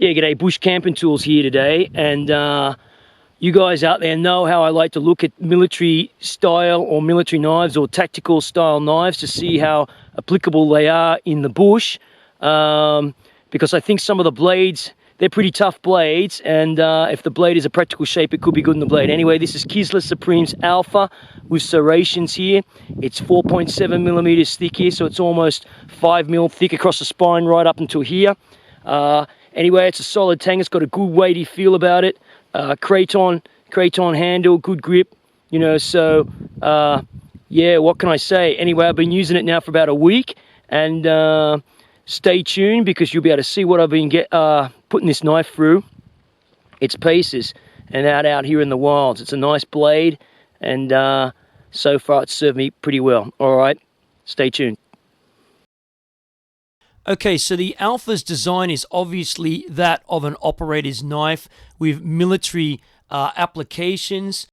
Yeah, g'day, Bush Camping Tools here today, and you guys out there know how I like to look at military style or military knives or tactical style knives to see how applicable they are in the bush, because I think some of the blades, they're pretty tough blades, and if the blade is a practical shape, it could be good in the blade. Anyway, this is Kizlyar Supreme's Alpha with serrations here. It's 4.7 millimeters thick here, so it's almost 5 mil thick across the spine right up until here. Anyway, it's a solid tang. It's got a good weighty feel about it. Kraton handle, good grip, you know, so yeah, what can I say? Anyway, I've been using it now for about a week, and stay tuned because you'll be able to see what I've been putting this knife through its paces and out here in the wilds. It's a nice blade, and so far it's served me pretty well. All right, stay tuned. Okay, so the Alpha's design is obviously that of an operator's knife with military applications.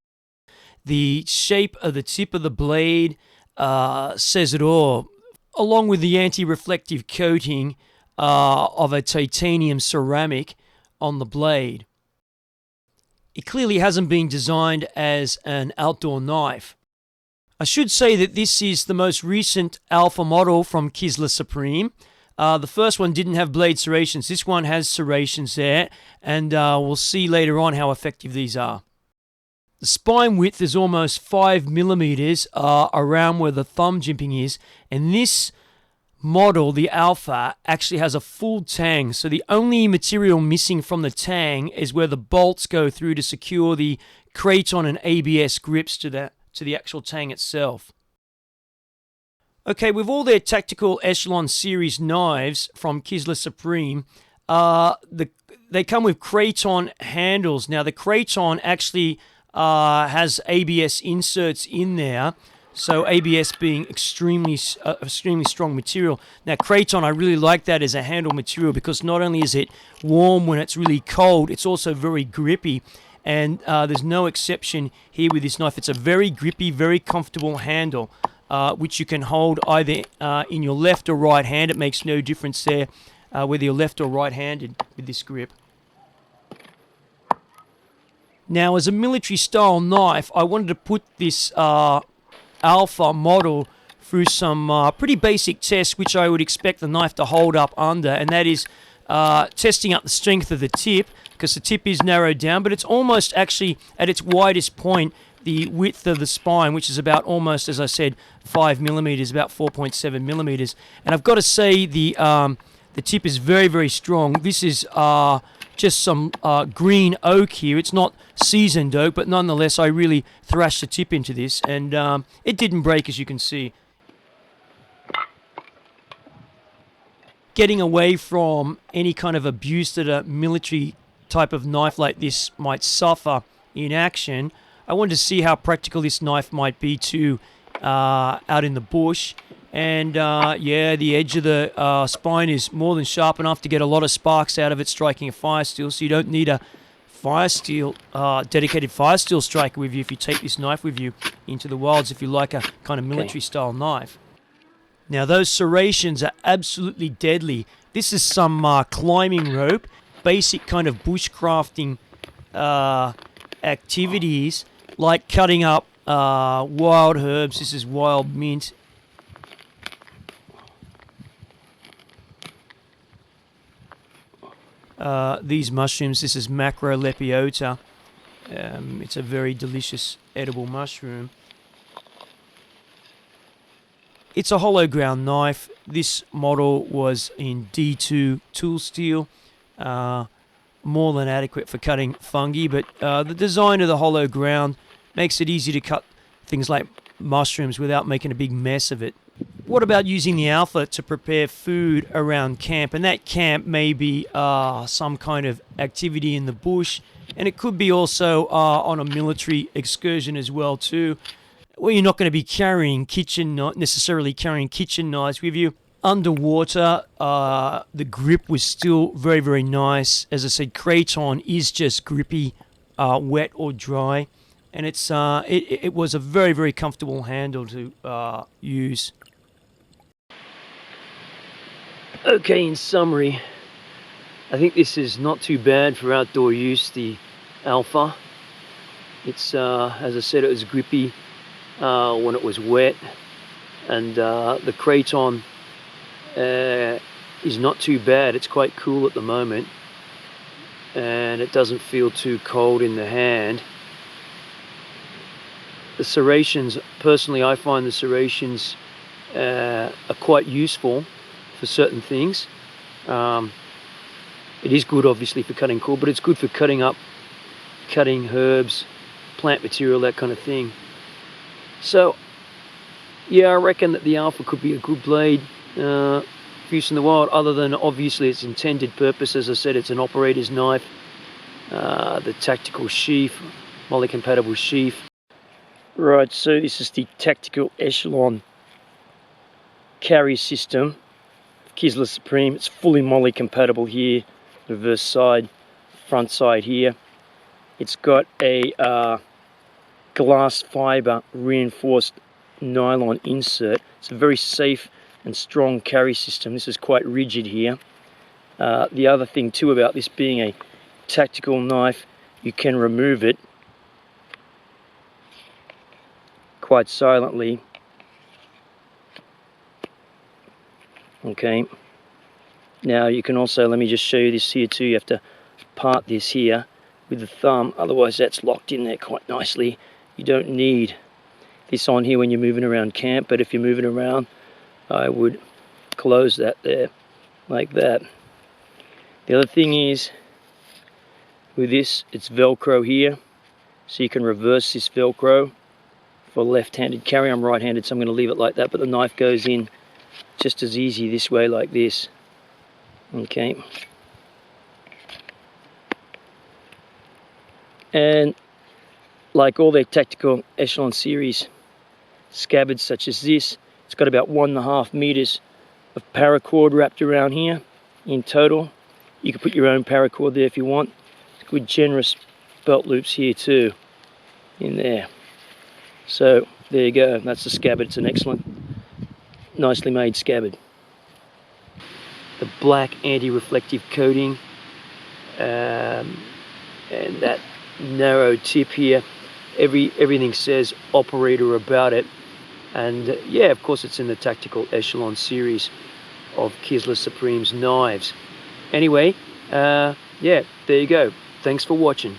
The shape of the tip of the blade says it all, along with the anti-reflective coating of a titanium ceramic on the blade. It clearly hasn't been designed as an outdoor knife. I should say that this is the most recent Alpha model from Kizlyar Supreme. The first one didn't have blade serrations. This one has serrations there, and we'll see later on how effective these are. The spine width is almost 5 millimeters around where the thumb jimping is, and this model, the Alpha, actually has a full tang. So the only material missing from the tang is where the bolts go through to secure the Kraton and ABS grips to the actual tang itself. Okay, with all their Tactical Echelon Series knives from Kizlyar Supreme, they come with Kraton handles. Now, the Kraton actually has ABS inserts in there, so ABS being extremely strong material. Now, Kraton, I really like that as a handle material because not only is it warm when it's really cold, it's also very grippy. And there's no exception here with this knife. It's a very grippy, very comfortable handle, which you can hold either in your left or right hand. It makes no difference there whether you're left or right-handed with this grip. Now, as a military-style knife, I wanted to put this Alpha model through some pretty basic tests, which I would expect the knife to hold up under, and that is testing out the strength of the tip, because the tip is narrowed down, but it's almost actually at its widest point, the width of the spine, which is about almost, as I said, 5 millimeters, about 4.7 millimeters. And I've got to say the tip is very, very strong. This is just some green oak here. It's not seasoned oak, but nonetheless, I really thrashed the tip into this, and it didn't break, as you can see. Getting away from any kind of abuse that a military type of knife like this might suffer in action, I wanted to see how practical this knife might be too out in the bush. And yeah, the edge of the spine is more than sharp enough to get a lot of sparks out of it striking a fire steel, so you don't need a fire steel, dedicated fire steel striker with you if you take this knife with you into the wilds, if you like a kind of military style knife. Now, those serrations are absolutely deadly. This is some climbing rope, basic kind of bushcrafting activities, like cutting up wild herbs. This is wild mint. These mushrooms, this is Macrolepiota. It's a very delicious edible mushroom. It's a hollow ground knife. This model was in D2 tool steel, more than adequate for cutting fungi, but the design of the hollow ground makes it easy to cut things like mushrooms without making a big mess of it. What about using the Alpha to prepare food around camp? And that camp may be some kind of activity in the bush, and it could be also on a military excursion as well too. Well, you're not going to be necessarily carrying kitchen knives with you. Underwater, the grip was still very, very nice. As I said, Kraton is just grippy, wet or dry, and it was a very, very comfortable handle to use. Okay, in summary, I think this is not too bad for outdoor use, the Alpha. It's, as I said, it was grippy when it was wet, and the Kraton is not too bad. It's quite cool at the moment, and it doesn't feel too cold in the hand. The serrations, personally, I find the serrations are quite useful for certain things. It is good, obviously, for cutting cord, but it's good for cutting herbs, plant material, that kind of thing. So, yeah, I reckon that the Alpha could be a good blade for use in the wild, other than obviously its intended purpose. As I said, it's an operator's knife, the tactical sheath, moly-compatible sheath. Right, so this is the Tactical Echelon carry system, Kizlyar Supreme. It's fully moly compatible here, reverse side, front side here. It's got a glass fiber reinforced nylon insert. It's a very safe and strong carry system. This is quite rigid here. The other thing too about this being a tactical knife, you can remove it quite silently. Okay, now you can also, let me just show you this here too. You have to part this here with the thumb, otherwise that's locked in there quite nicely. You don't need this on here when you're moving around camp, but if you're moving around, I would close that there like that. The other thing is, with this, it's Velcro here, so you can reverse this Velcro for left-handed carry. I'm right-handed, so I'm going to leave it like that, but the knife goes in just as easy this way, like this. Okay. And like all their Tactical Echelon Series scabbards such as this, it's got about 1.5 meters of paracord wrapped around here in total. You can put your own paracord there if you want. Good generous belt loops here too in there. So there you go, that's the scabbard. It's an excellent, nicely made scabbard. The black anti-reflective coating and that narrow tip here, everything says operator about it. And yeah, of course it's in the Tactical Echelon series of Kizlyar Supreme's knives. Anyway, yeah, there you go. Thanks for watching.